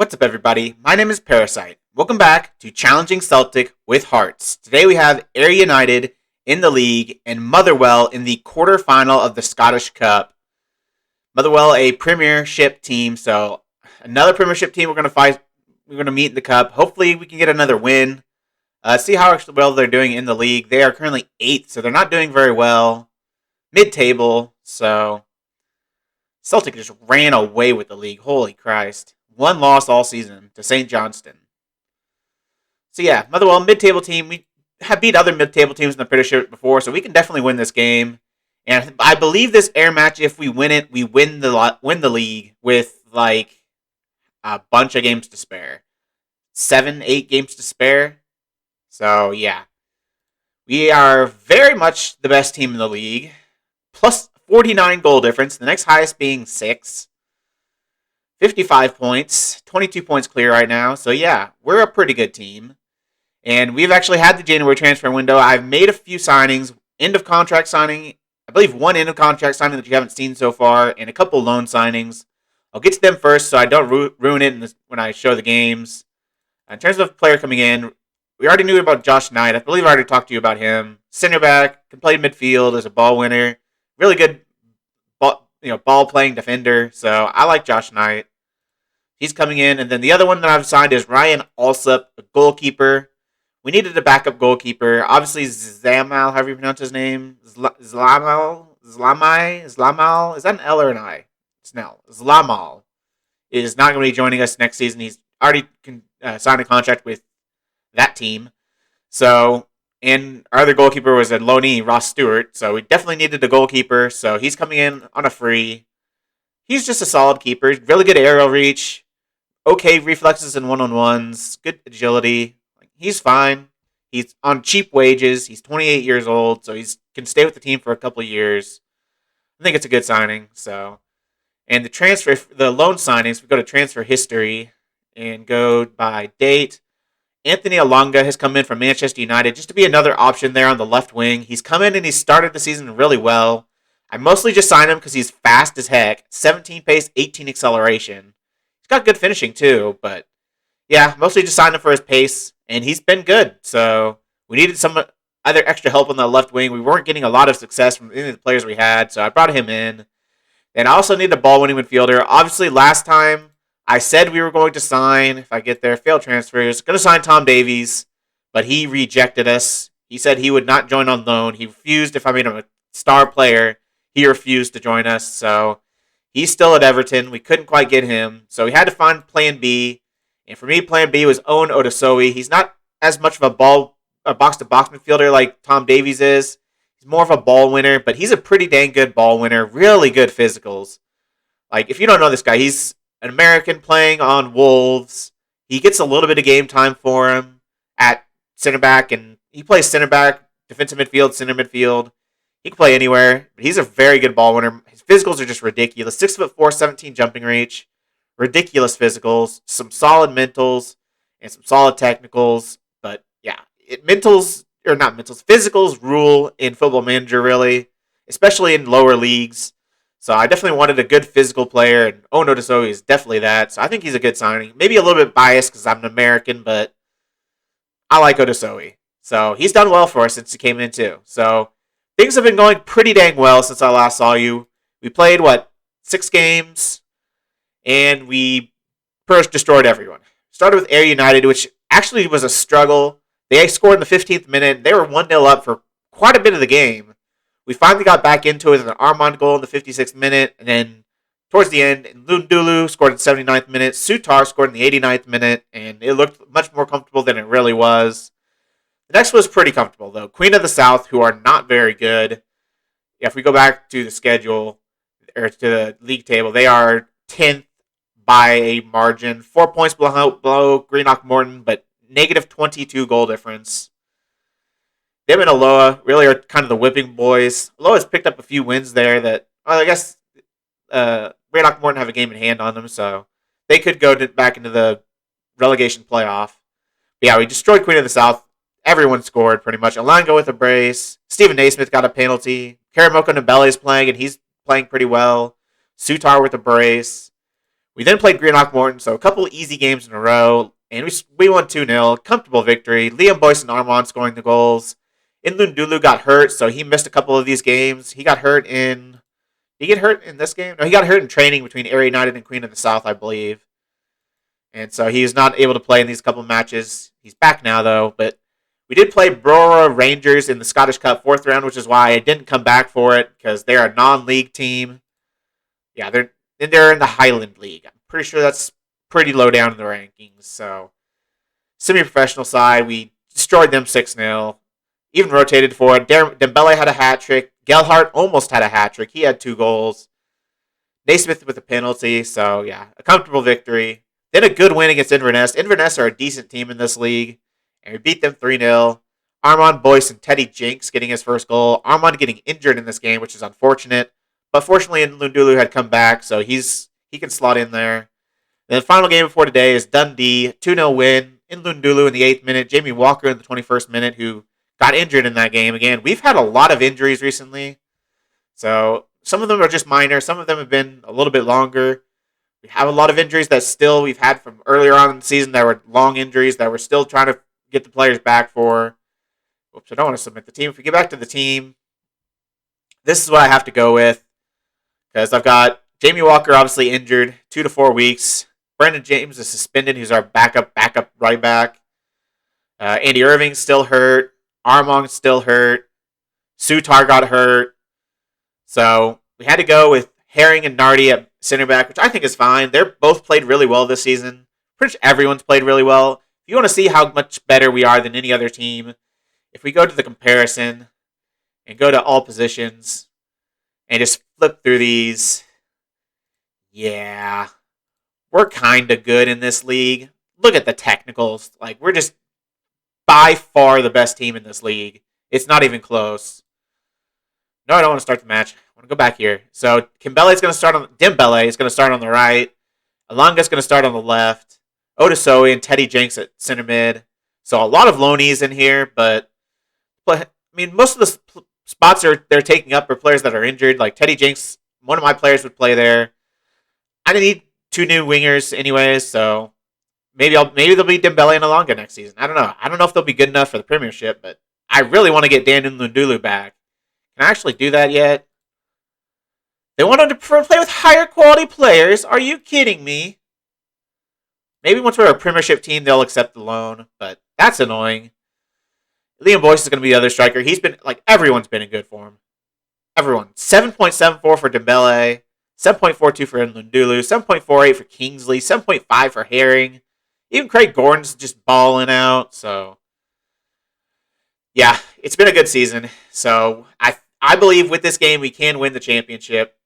What's up, everybody? My name is Parasite. Welcome back to Challenging Celtic with Hearts. Today we have Ayr United in the league and Motherwell in the quarterfinal of the Scottish Cup. Motherwell, a Premiership team, so another Premiership team we're going to fight. We're going to meet in the Cup. Hopefully, we can get another win. See how well they're doing in the league. They are currently 8th, so they're not doing very well. Mid-table, so Celtic just ran away with the league. Holy Christ. One loss all season to St. Johnston. So yeah, Motherwell, mid-table team. We have beat other mid-table teams in the Premiership before, so we can definitely win this game. And I believe this Ayr match, if we win it, we win the league with like a bunch of games to spare. 7, 8 games to spare. So yeah, we are very much the best team in the league. Plus 49 goal difference. The next highest being 6. 55 points, 22 points clear right now. So yeah, we're a pretty good team. And we've actually had the January transfer window. I've made a few signings, end of contract signing. I believe one end of contract signing that you haven't seen so far, and a couple loan signings. I'll get to them first so I don't ruin it when I show the games. In terms of player coming in, we already knew about Josh Knight. I believe I already talked to you about him. Center back, can play midfield as a ball winner. Really good ball playing defender. So I like Josh Knight. He's coming in. And then the other one that I've signed is Ryan Alsop, a goalkeeper. We needed a backup goalkeeper. Obviously, Zamal, however you pronounce his name. Zlamal? Is that an L or an I? It's an L. Zlamal is not going to be joining us next season. He's already signed a contract with that team. So, and our other goalkeeper was a loanee, Ross Stewart. So we definitely needed a goalkeeper. So he's coming in on a free. He's just a solid keeper. Really good aerial reach. Okay reflexes and one-on-ones. Good agility. He's fine. He's on cheap wages. He's 28 years old, so he can stay with the team for a couple of years. I think it's a good signing. So, and the loan signings, we go to transfer history and go by date. Anthony Alonga has come in from Manchester United just to be another option there on the left wing. He's come in and he started the season really well. I mostly just signed him because he's fast as heck. 17 pace, 18 acceleration. He's got good finishing too, but yeah, mostly just signed him for his pace, and he's been good. So we needed some other extra help on the left wing. We weren't getting a lot of success from any of the players we had, so I brought him in. And I also need a ball-winning midfielder. Obviously, last time I said we were going to sign, if I get there, failed transfers, going to sign Tom Davies, but he rejected us. He said he would not join on loan. He refused if I made him a star player. He refused to join us, so he's still at Everton. We couldn't quite get him, so we had to find plan B. And for me, plan B was Owen Odasowi. He's not as much of a box-to-box midfielder like Tom Davies is. He's more of a ball winner, but he's a pretty dang good ball winner. Really good physicals. Like, if you don't know this guy, he's an American playing on Wolves. He gets a little bit of game time for him at center back, and he plays center back, defensive midfield, center midfield. He can play anywhere, but he's a very good ball winner. His physicals are just ridiculous. 6'4", 17 jumping reach. Ridiculous physicals. Some solid mentals and some solid technicals. But yeah, physicals rule in Football Manager, really. Especially in lower leagues. So I definitely wanted a good physical player, and Owen Odasowi is definitely that. So I think he's a good signing. Maybe a little bit biased because I'm an American, but I like Odasowi. So he's done well for us since he came in too. So things have been going pretty dang well since I last saw you. We played, 6 games, and we first destroyed everyone. Started with Ayr United, which actually was a struggle. They scored in the 15th minute. They were 1-0 up for quite a bit of the game. We finally got back into it with an Armand goal in the 56th minute, and then towards the end, Lundulu scored in the 79th minute. Sutar scored in the 89th minute, and it looked much more comfortable than it really was. The next was pretty comfortable, though. Queen of the South, who are not very good. If we go back to the schedule, or to the league table, they are 10th by a margin. 4 points below Greenock Morton, but negative 22 goal difference. Them and Aloha really are kind of the whipping boys. Aloha's picked up a few wins there that, I guess, Greenock Morton have a game in hand on them, so they could go back into the relegation playoff. But yeah, we destroyed Queen of the South. Everyone scored, pretty much. Alanga with a brace. Stephen Naismith got a penalty. Karamoko Nabele is playing, and he's playing pretty well. Sutar with a brace. We then played Greenock Morton, so a couple easy games in a row, and we won 2-0. Comfortable victory. Liam Boyce and Armand scoring the goals. Inlundulu got hurt, so he missed a couple of these games. He got hurt in... Did he get hurt in this game? No, he got hurt in training between Ayr United and Queen of the South, I believe. And so he was not able to play in these couple matches. He's back now, though. But we did play Brora Rangers in the Scottish Cup 4th round, which is why I didn't come back for it, because they're a non-league team. Yeah, they're in the Highland League. I'm pretty sure that's pretty low down in the rankings. So, semi-professional side, we destroyed them 6-0. Even rotated for it. Dembele had a hat trick. Gelhardt almost had a hat trick. He had 2 goals. Naismith with a penalty. So, yeah, a comfortable victory. Then a good win against Inverness. Inverness are a decent team in this league. And we beat them 3-0. Armand Boyce and Teddy Jinks getting his first goal. Armand getting injured in this game, which is unfortunate. But fortunately, Lundulu had come back, so he can slot in there. Then the final game before today is Dundee. 2-0 win in Lundulu in the 8th minute. Jamie Walker in the 21st minute, who got injured in that game. Again, we've had a lot of injuries recently. So some of them are just minor. Some of them have been a little bit longer. We have a lot of injuries that still we've had from earlier on in the season that were long injuries that we're still trying to get the players back for. Oops, I don't want to submit the team. If we get back to the team, this is what I have to go with. Because I've got Jamie Walker obviously injured, 2 to 4 weeks. Brendan James is suspended. He's our backup right back. Andy Irving's still hurt. Armand's still hurt. Sutar got hurt. So we had to go with Herring and Nardi at center back, which I think is fine. They're both played really well this season. Pretty much everyone's played really well. If you want to see how much better we are than any other team, if we go to the comparison and go to all positions and just flip through these, yeah, we're kind of good in this league. Look at the technicals. Like, we're just by far the best team in this league. It's not even close. No, I don't want to start the match. I want to go back here. So, Dembele is going to start on the right. Alonga's going to start on the left. Odasoe and Teddy Jenks at center mid. So, a lot of loanies in here, but I mean, most of the spots they're taking up are players that are injured. Like Teddy Jenks, one of my players would play there. I need 2 new wingers anyways, so maybe they'll be Dembele and Alonga next season. I don't know. I don't know if they'll be good enough for the Premiership, but I really want to get Dan Lundulu back. Can I actually do that yet? They want him to play with higher quality players. Are you kidding me? Maybe once we're a Premiership team, they'll accept the loan, but that's annoying. Liam Boyce is going to be the other striker. He's been, everyone's been in good form. Everyone. 7.74 for Dembele, 7.42 for Lundulu, 7.48 for Kingsley, 7.5 for Herring. Even Craig Gordon's just balling out, so yeah, it's been a good season. So I believe with this game we can win the championship.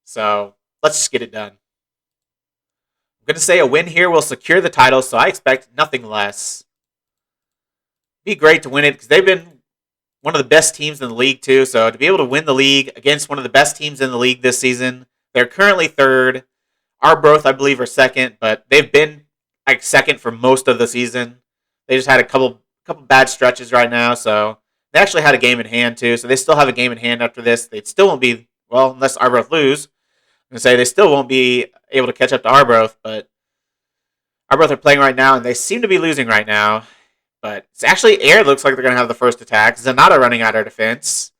So let's just get it done. I'm going to say a win here will secure the title, so I expect nothing less. Be great to win it because they've been one of the best teams in the league too. So to be able to win the league against one of the best teams in the league this season, they're currently 3rd. Arbroath, I believe, are 2nd, but they've been 2nd for most of the season. They just had a couple bad stretches right now, so they actually had a game in hand too. So they still have a game in hand after this. They still won't be, well, unless Arbroath lose. I'm gonna say they still won't be able to catch up to Arbroath, but Arbroath are playing right now, and they seem to be losing right now. But it's actually Ayr looks like they're going to have the first attack. Zanata running out our defense.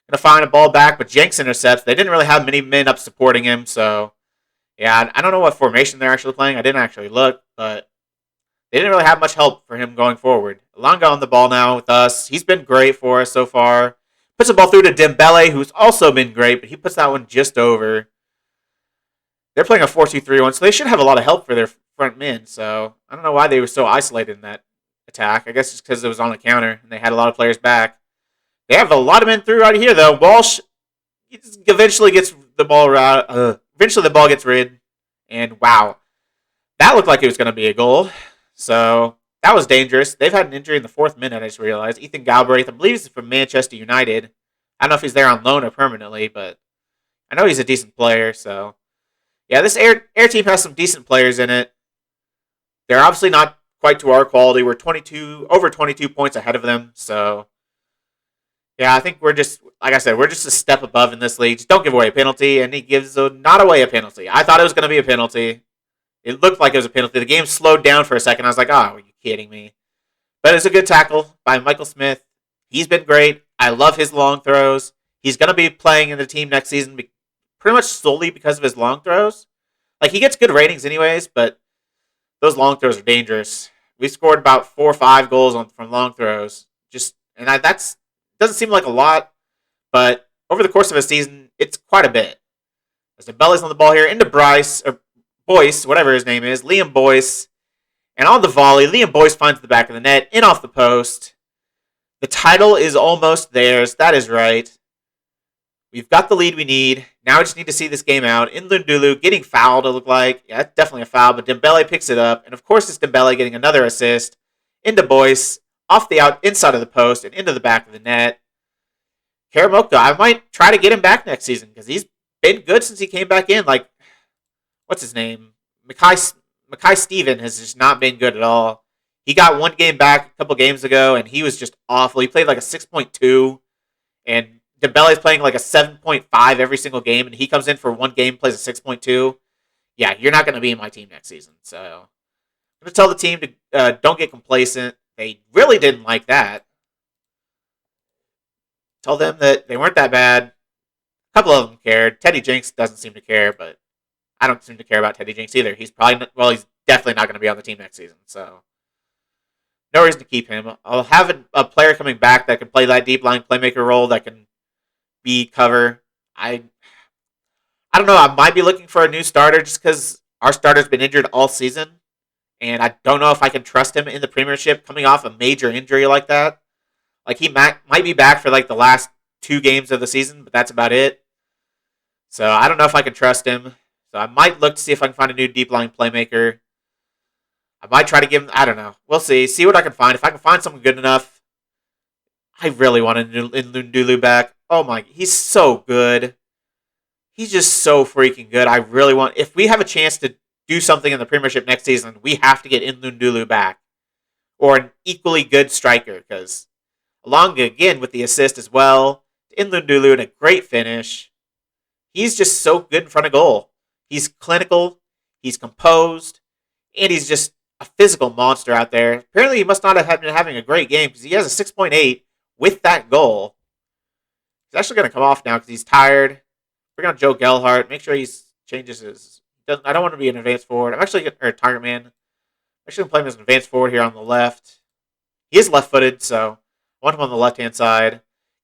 Going to find a ball back, but Jenks intercepts. They didn't really have many men up supporting him, so yeah, I don't know what formation they're actually playing. I didn't actually look, but they didn't really have much help for him going forward. Alonga on the ball now with us. He's been great for us so far. Puts the ball through to Dembele, who's also been great, but he puts that one just over. They're playing a 4-2-3-1, so they should have a lot of help for their front men, so I don't know why they were so isolated in that attack. I guess it's because it was on the counter and they had a lot of players back. They have a lot of men through right here though. Walsh eventually gets the ball eventually the ball gets rid, and wow, that looked like it was going to be a goal. So that was dangerous. They've had an injury in the 4th minute. I just realized Ethan Galbraith, I believe he's from Manchester United. I don't know if he's there on loan or permanently, but I know he's a decent player. So yeah, this Ayr team has some decent players in it. They're obviously not quite to our quality. We're over 22 points ahead of them. So Yeah, I think we're just, like I said, we're just a step above in this league. Just don't give away a penalty, and he gives not away a penalty. I thought it was going to be a penalty. It looked like it was a penalty. The game slowed down for a second. I was like, oh, are you kidding me? But it's a good tackle by Michael Smith. He's been great. I love his long throws. He's going to be playing in the team next season pretty much solely because of his long throws. Like, he gets good ratings anyways, but those long throws are dangerous. We scored about 4 or 5 goals from long throws. That's doesn't seem like a lot, but over the course of a season, it's quite a bit. As Dembele's on the ball here, into Bryce, or Boyce, whatever his name is, Liam Boyce. And on the volley, Liam Boyce finds the back of the net, in off the post. The title is almost theirs. That is right. We've got the lead we need. Now we just need to see this game out. In Lundulu getting fouled, it looked like. Yeah, that's definitely a foul, but Dembele picks it up. And of course, it's Dembele getting another assist. Into Boyce, off the inside of the post, and into the back of the net. Karamoka, I might try to get him back next season because he's been good since he came back in. Like, what's his name? Mackay Steven has just not been good at all. He got one game back a couple games ago, and he was just awful. He played like a 6.2, and Dembele's playing like a 7.5 every single game, and he comes in for one game, plays a 6.2. Yeah, you're not going to be in my team next season. So I'm going to tell the team to don't get complacent. They really didn't like that. Tell them that they weren't that bad. A couple of them cared. Teddy Jinks doesn't seem to care, but I don't seem to care about Teddy Jinks either. He's definitely not going to be on the team next season. So no reason to keep him. I'll have a player coming back that can play that deep line playmaker role that can be cover. I don't know. I might be looking for a new starter just because our starter's been injured all season. And I don't know if I can trust him in the Premiership coming off a major injury like that. Like, he might be back for like the last 2 games of the season, but that's about it. So I don't know if I can trust him. So I might look to see if I can find a new deep line playmaker. I might try to give him, I don't know. We'll see. See what I can find. If I can find someone good enough. I really want Lundulu back. Oh my, he's so good. He's just so freaking good. I really want, if we have a chance to do something in the Premiership next season, we have to get Lundulu back. Or an equally good striker, because along again with the assist as well. Lundulu and a great finish. He's just so good in front of goal. He's clinical, he's composed, and he's just a physical monster out there. Apparently, he must not have been having a great game because he has a 6.8 with that goal. He's actually going to come off now because he's tired. Bring on Joe Gelhardt. Make sure he changes his. I don't want to be an advanced forward. Or target man. I'm actually going to play him as an advanced forward here on the left. He is left-footed, so I want him on the left-hand side.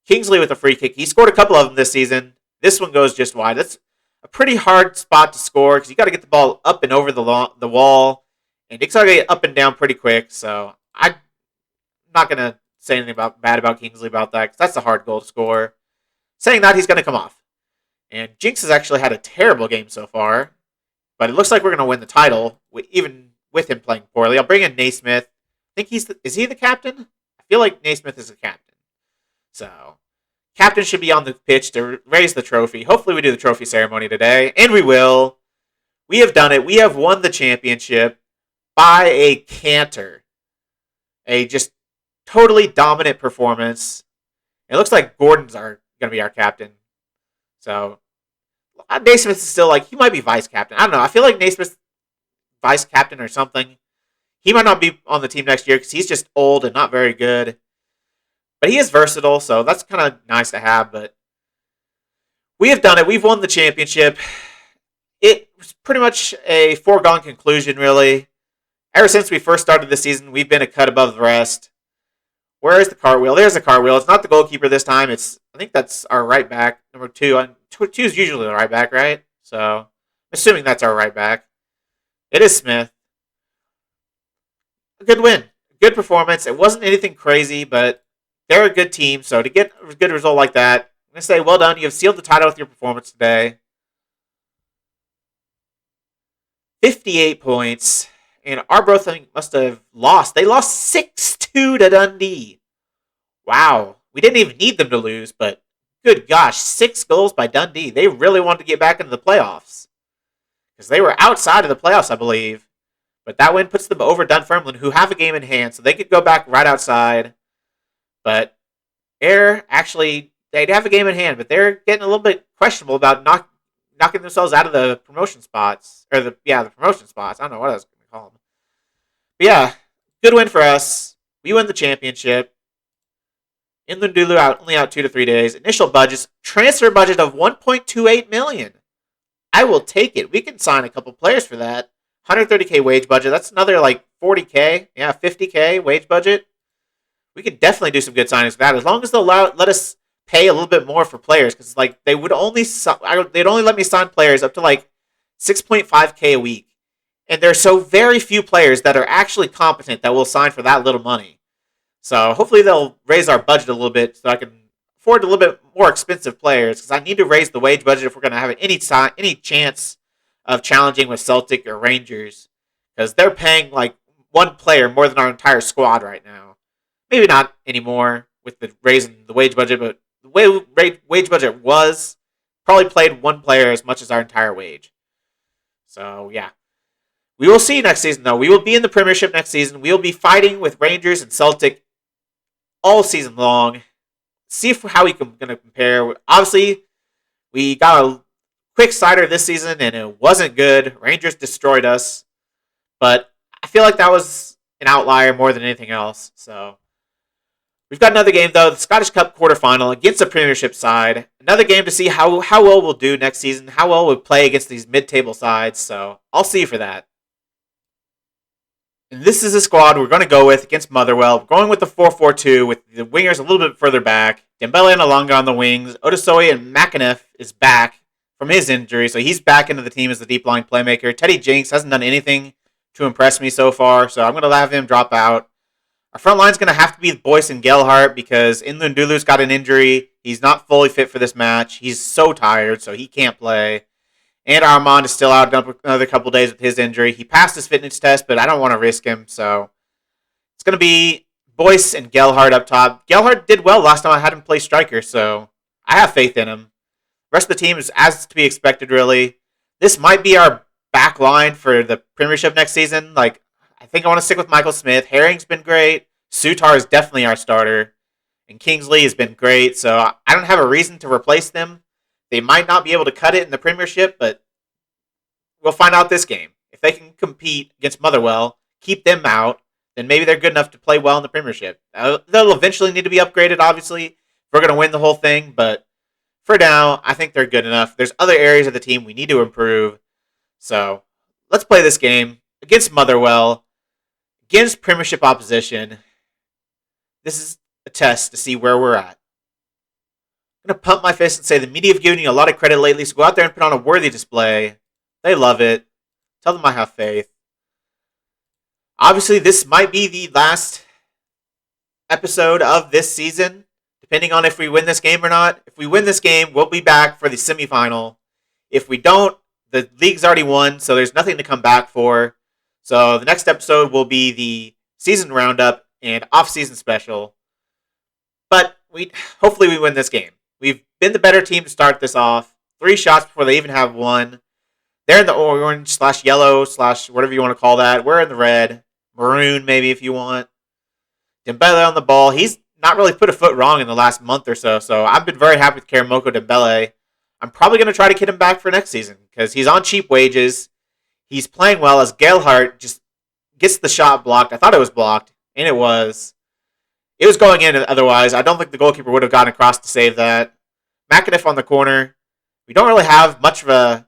Kingsley with a free kick. He scored a couple of them this season. This one goes just wide. That's a pretty hard spot to score because you got to get the ball up and over the wall. And it's got to get up and down pretty quick. So I'm not going to say anything bad about Kingsley about that because that's a hard goal to score. Saying that, he's going to come off. And Jinx has actually had a terrible game so far. But it looks like we're going to win the title, even with him playing poorly. I'll bring in Naismith. I think is he the captain? I feel like Naismith is the captain. So, captain should be on the pitch to raise the trophy. Hopefully we do the trophy ceremony today. And we will. We have done it. We have won the championship by a canter. A just totally dominant performance. It looks like Gordon's going to be our captain. So, Naismith is still he might be vice captain. I don't know. I feel like Naismith's vice captain or something. He might not be on the team next year because he's just old and not very good. But he is versatile, so that's kind of nice to have. But we have done it. We've won the championship. It was pretty much a foregone conclusion, really. Ever since we first started the season, we've been a cut above the rest. Where is the cartwheel? There's the cartwheel. It's not the goalkeeper this time. I think that's our right back, number 2. 2 is usually the right back, right? So, I'm assuming that's our right back. It is Smith. A good win. Good performance. It wasn't anything crazy, but they're a good team. So, to get a good result like that, I'm going to say, well done. You have sealed the title with your performance today. 58 points. And Arbroath, I think, must have lost. They lost 6-2 to Dundee. Wow. We didn't even need them to lose, but good gosh, 6 goals by Dundee. They really wanted to get back into the playoffs. Because they were outside of the playoffs, I believe. But that win puts them over Dunfermline, who have a game in hand, so they could go back right outside. But Ayr actually, they'd have a game in hand, but they're getting a little bit questionable about knocking themselves out of the promotion spots. The promotion spots. I don't know what I was going to call them. But yeah, good win for us. We win the championship. Inland Dulu only out 2 to 3 days. Initial budgets, transfer budget of 1.28 million. I will take it. We can sign a couple players for that. 130K wage budget. That's another like 40K. Yeah, 50K wage budget. We could definitely do some good signings for that as long as they'll let us pay a little bit more for players, because like they'd only let me sign players up to like 6.5K a week, and there's so very few players that are actually competent that will sign for that little money. So hopefully they'll raise our budget a little bit so I can afford a little bit more expensive players, because I need to raise the wage budget if we're going to have any chance of challenging with Celtic or Rangers, because they're paying like one player more than our entire squad right now. Maybe not anymore with the raising the wage budget, but the way wage budget was, probably played one player as much as our entire wage. So yeah, we will see next season though. We will be in the Premiership next season. We will be fighting with Rangers and Celtic all season long. See how we can going to compare. Obviously, we got a quick cider this season and it wasn't good. Rangers destroyed us, but I feel like that was an outlier more than anything else. So we've got another game, though, the Scottish Cup quarterfinal against the Premiership side. Another game to see how well we'll do next season, how well we'll play against these mid-table sides. So I'll see you for that. And this is a squad we're going to go with against Motherwell. We're going with the 4-4-2 with the wingers a little bit further back. Dembele and Alonga on the wings. Odusoy and McAniff is back from his injury, so he's back into the team as the deep-line playmaker. Teddy Jinks hasn't done anything to impress me so far, so I'm going to have him drop out. Our front line's going to have to be Boyce and Gelhardt because Inland Dulu's got an injury. He's not fully fit for this match. He's so tired, so he can't play. And Armand is still out another couple days with his injury. He passed his fitness test, but I don't want to risk him, so it's going to be Boyce and Gelhardt up top. Gelhardt did well last time I had him play striker, so I have faith in him. The rest of the team is as to be expected, really. This might be our back line for the Premiership next season. Like, I think I want to stick with Michael Smith. Herring's been great. Sutar is definitely our starter. And Kingsley has been great, so I don't have a reason to replace them. They might not be able to cut it in the Premiership, but we'll find out this game. If they can compete against Motherwell, keep them out, then maybe they're good enough to play well in the Premiership. They'll eventually need to be upgraded, obviously, if we're going to win the whole thing, but for now, I think they're good enough. There's other areas of the team we need to improve. So let's play this game against Motherwell, against Premiership opposition. This is a test to see where we're at. I'm going to pump my fist and say the media have given you a lot of credit lately, so go out there and put on a worthy display. They love it. Tell them I have faith. Obviously, this might be the last episode of this season, depending on if we win this game or not. If we win this game, we'll be back for the semifinal. If we don't, the league's already won, so there's nothing to come back for. So the next episode will be the season roundup and off-season special. But hopefully we win this game. We've been the better team to start this off. 3 shots before they even have one. They're in the orange/yellow/ whatever you want to call that. We're in the red. Maroon, maybe, if you want. Dembele on the ball. He's not really put a foot wrong in the last month or so. So I've been very happy with Karamoko Dembele. I'm probably going to try to get him back for next season because he's on cheap wages. He's playing well as Gelhardt just gets the shot blocked. I thought it was blocked, and it was. It was going in otherwise. I don't think the goalkeeper would have gotten across to save that. McAniff on the corner. We don't really have much of a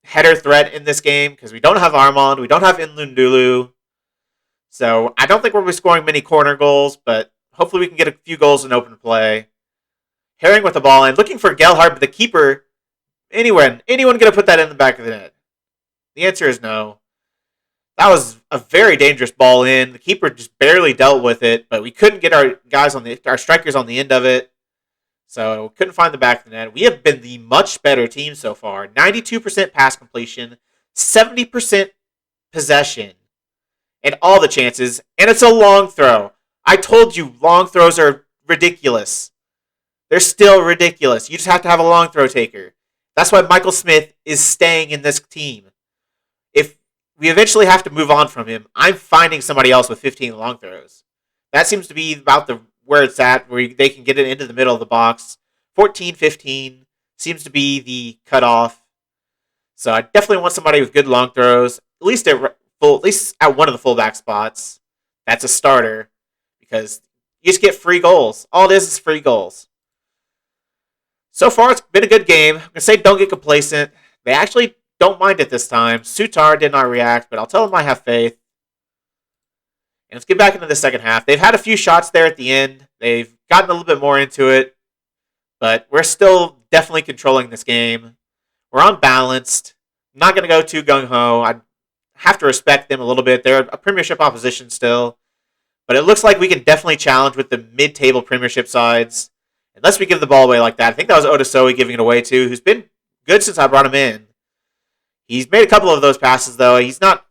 header threat in this game because we don't have Armand. We don't have Inlundulu. So I don't think we'll be scoring many corner goals, but hopefully we can get a few goals in open play. Herring with the ball and looking for Gelhardt, but the keeper, anyone going to put that in the back of the net? The answer is no. That was a very dangerous ball in. The keeper just barely dealt with it, but we couldn't get our strikers on the end of it. So we couldn't find the back of the net. We have been the much better team so far. 92% pass completion, 70% possession, and all the chances. And it's a long throw. I told you long throws are ridiculous. They're still ridiculous. You just have to have a long throw taker. That's why Michael Smith is staying in this team. If we eventually have to move on from him, I'm finding somebody else with 15 long throws. That seems to be about the where it's at, where they can get it into the middle of the box. 14-15 seems to be the cutoff. So I definitely want somebody with good long throws, at least at one of the fullback spots. That's a starter, because you just get free goals. All it is free goals. So far, it's been a good game. I'm going to say don't get complacent. They actually don't mind it this time. Sutar did not react, but I'll tell them I have faith. And let's get back into the second half. They've had a few shots there at the end. They've gotten a little bit more into it. But we're still definitely controlling this game. We're unbalanced. I'm not going to go too gung-ho. I have to respect them a little bit. They're a Premiership opposition still. But it looks like we can definitely challenge with the mid-table Premiership sides. Unless we give the ball away like that. I think that was Odasoe giving it away too, who's been good since I brought him in. He's made a couple of those passes, though. He's not...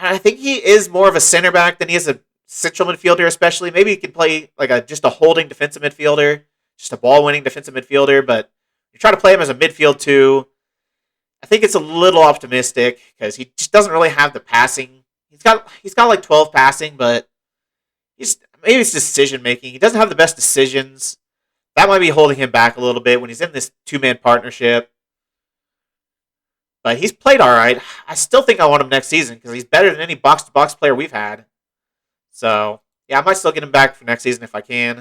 I think he is more of a center back than he is a central midfielder, especially. Maybe he can play like just a holding defensive midfielder, just a ball-winning defensive midfielder, but you try to play him as a midfield too. I think it's a little optimistic because he just doesn't really have the passing. He's got like 12 passing, but maybe it's decision making. He doesn't have the best decisions. That might be holding him back a little bit when he's in this two-man partnership. But he's played all right. I still think I want him next season because he's better than any box-to-box player we've had. So, yeah, I might still get him back for next season if I can.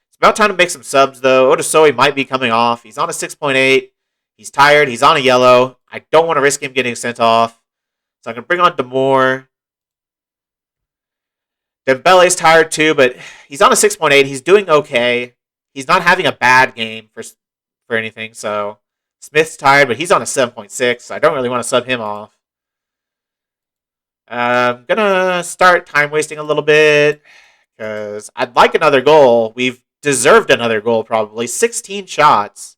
It's about time to make some subs, though. Odasoe might be coming off. He's on a 6.8. He's tired. He's on a yellow. I don't want to risk him getting sent off. So I'm going to bring on Demore. Dembele's tired too, but he's on a 6.8. He's doing okay. He's not having a bad game for anything, so... Smith's tired, but he's on a 7.6, so I don't really want to sub him off. I'm going to start time-wasting a little bit, because I'd like another goal. We've deserved another goal, probably. 16 shots.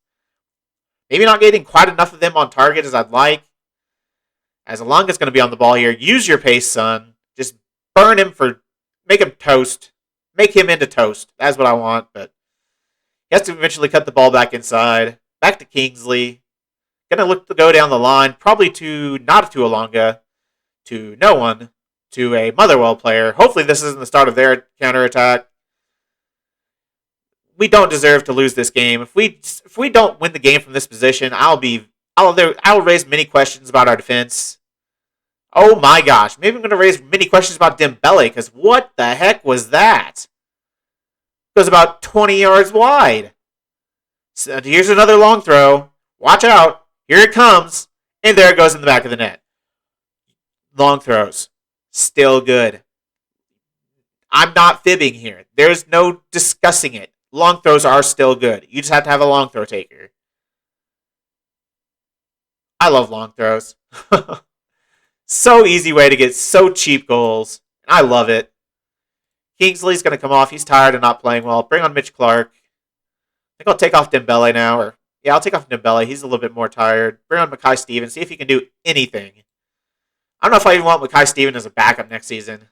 Maybe not getting quite enough of them on target as I'd like. As Alonga's going to be on the ball here. Use your pace, son. Just burn him make him toast. Make him into toast. That's what I want, but he has to eventually cut the ball back inside. Back to Kingsley. Gonna look to go down the line. Probably not to Alonga. To no one. To a Motherwell player. Hopefully this isn't the start of their counterattack. We don't deserve to lose this game. If we don't win the game from this position, I'll raise many questions about our defense. Oh my gosh. Maybe I'm gonna raise many questions about Dembele, because what the heck was that? It was about 20 yards wide. So here's another long throw. Watch out. Here it comes. And there it goes in the back of the net. Long throws. Still good. I'm not fibbing here. There's no discussing it. Long throws are still good. You just have to have a long throw taker. I love long throws. So easy way to get so cheap goals. I love it. Kingsley's going to come off. He's tired and not playing well. Bring on Mitch Clark. I think I'll take off Dembele now. I'll take off Dembele. He's a little bit more tired. Bring on Mackay Stevens. See if he can do anything. I don't know if I even want Mackay Stevens as a backup next season. I'm going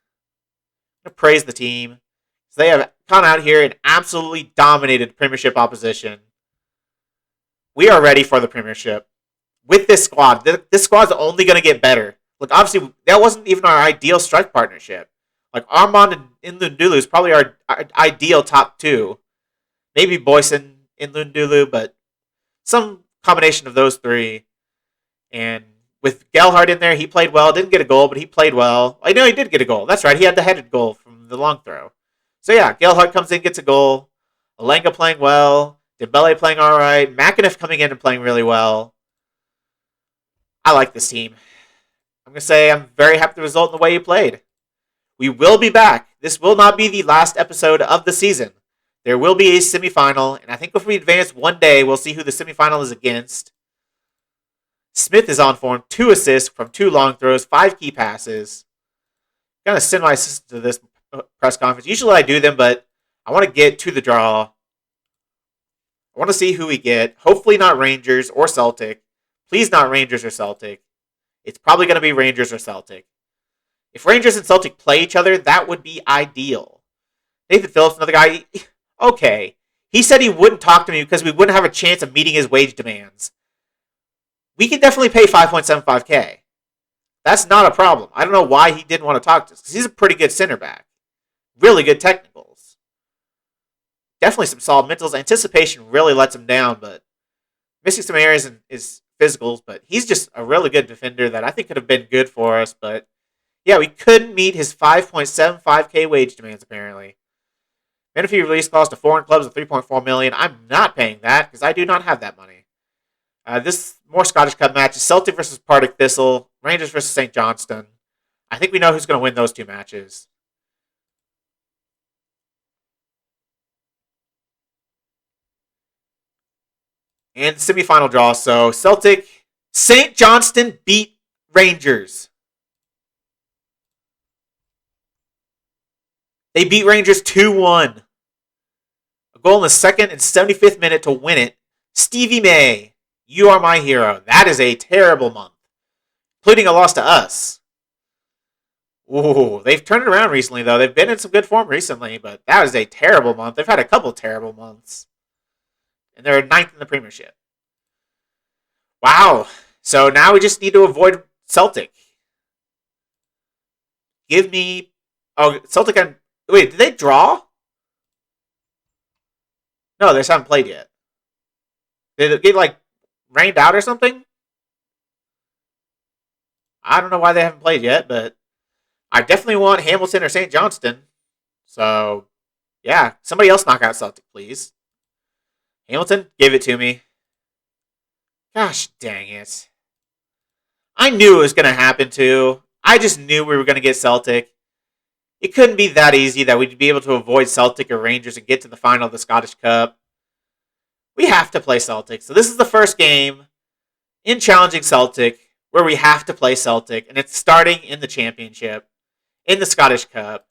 to praise the team. So they have gone out here and absolutely dominated Premiership opposition. We are ready for the Premiership. With this squad. This squad's only going to get better. Look, obviously, that wasn't even our ideal strike partnership. Like, Armand and Lundulu is probably our ideal top two. Maybe Boyson in Lundulu, but some combination of those three. And with Gelhardt in there, he played well. Didn't get a goal, but he played well. I know he did get a goal. That's right. He had the headed goal from the long throw. So yeah, Gelhardt comes in, gets a goal. Alanga playing well. Dembele playing all right. McAniff coming in and playing really well. I like this team. I'm going to say I'm very happy with the result and the way he played. We will be back. This will not be the last episode of the season. There will be a semifinal, and I think if we advance one day, we'll see who the semifinal is against. Smith is on form. 2 assists from 2 long throws, 5 key passes. I'm going to send my assistant to this press conference. Usually I do them, but I want to get to the draw. I want to see who we get. Hopefully not Rangers or Celtic. Please not Rangers or Celtic. It's probably going to be Rangers or Celtic. If Rangers and Celtic play each other, that would be ideal. Nathan Phillips, another guy. Okay. He said he wouldn't talk to me because we wouldn't have a chance of meeting his wage demands. We can definitely pay $5.75K. That's not a problem. I don't know why he didn't want to talk to us, because he's a pretty good center back. Really good technicals. definitely some solid mentals. Anticipation really lets him down, but missing some areas in his physicals. But he's just a really good defender that I think could have been good for us. But yeah, we couldn't meet his 5.75K wage demands apparently. Benefit release clause to foreign clubs of 3.4 million. I'm not paying that because I do not have that money. This more Scottish Cup matches: Celtic versus Partick Thistle, Rangers versus St. Johnstone. I think we know who's going to win those two matches. And semifinal draw. So Celtic, St. Johnstone beat Rangers. They beat Rangers 2-1. A goal in the second and 75th minute to win it. Stevie May, you are my hero. That is a terrible month. Including a loss to us. Ooh, they've turned it around recently, though. They've been in some good form recently, but that was a terrible month. They've had a couple terrible months. And they're ninth in the Premiership. Wow. So now we just need to avoid Celtic. Give me... Oh, Celtic... Wait, did they draw? No, they just haven't played yet. Did it get, rained out or something? I don't know why they haven't played yet, but I definitely want Hamilton or St. Johnstone. So, yeah, somebody else knock out Celtic, please. Hamilton, give it to me. Gosh dang it. I knew it was going to happen, too. I just knew we were going to get Celtic. It couldn't be that easy that we'd be able to avoid Celtic or Rangers and get to the final of the Scottish Cup. We have to play Celtic. So this is the first game in Challenging Celtic where we have to play Celtic, and it's starting in the Championship, in the Scottish Cup.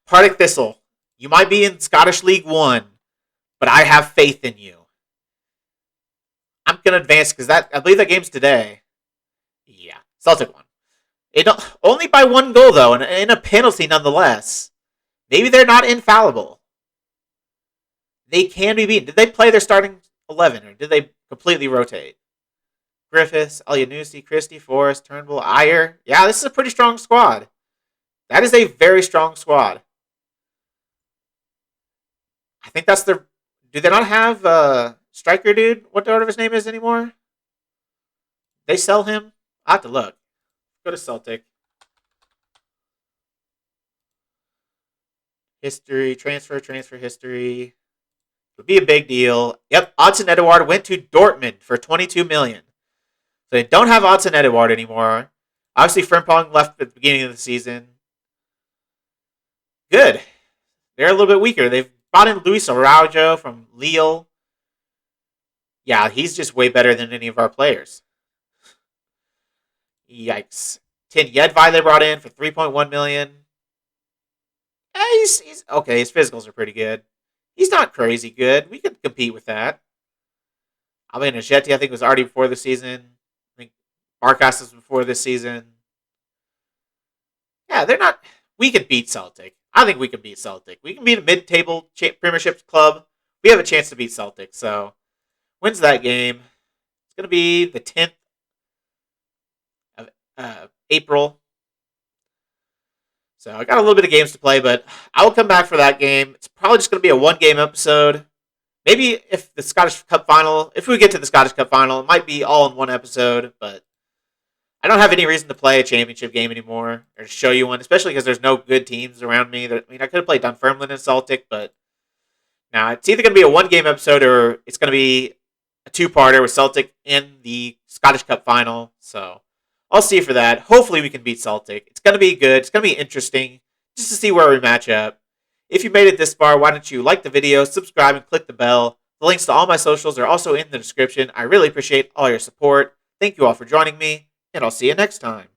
Partick Thistle, you might be in Scottish League 1, but I have faith in you. I'm going to advance because I believe that game's today. Yeah, Celtic won. Only by one goal, though, and in a penalty nonetheless. Maybe they're not infallible. They can be beaten. Did they play their starting 11, or did they completely rotate? Griffiths, Alyanusi, Christie, Forrest, Turnbull, Ayr. Yeah, this is a pretty strong squad. That is a very strong squad. I think that's their... Do they not have striker dude? Whatever his name is anymore? They sell him? I have to look. Go to Celtic. History, transfer history. It would be a big deal. Yep, Odson Edouard went to Dortmund for 22 million. So they don't have Odson Edouard anymore. Obviously, Frimpong left at the beginning of the season. Good. They're a little bit weaker. They've brought in Luis Araujo from Lille. Yeah, he's just way better than any of our players. Yikes. Tin Yedvai they brought in for 3.1 million. He's okay. His physicals are pretty good. He's not crazy good. We could compete with that. Alvin Ajeti, I think, was already before the season. I think Barkas was before this season. Yeah, they're not... We could beat Celtic. I think we can beat Celtic. We can beat a mid-table Premiership club. We have a chance to beat Celtic. So, when's that game? It's going to be the 10th of April. So, I got a little bit of games to play, but I will come back for that game. It's probably just going to be a one-game episode. Maybe if the Scottish Cup final, if we get to the Scottish Cup final, it might be all in one episode, but I don't have any reason to play a championship game anymore or to show you one, especially because there's no good teams around me. I could have played Dunfermline and Celtic, but now it's either going to be a one-game episode or it's going to be a two-parter with Celtic in the Scottish Cup final. So I'll see you for that. Hopefully we can beat Celtic. It's going to be good. It's going to be interesting just to see where we match up. If you made it this far, why don't you like the video, subscribe, and click the bell. The links to all my socials are also in the description. I really appreciate all your support. Thank you all for joining me, and I'll see you next time.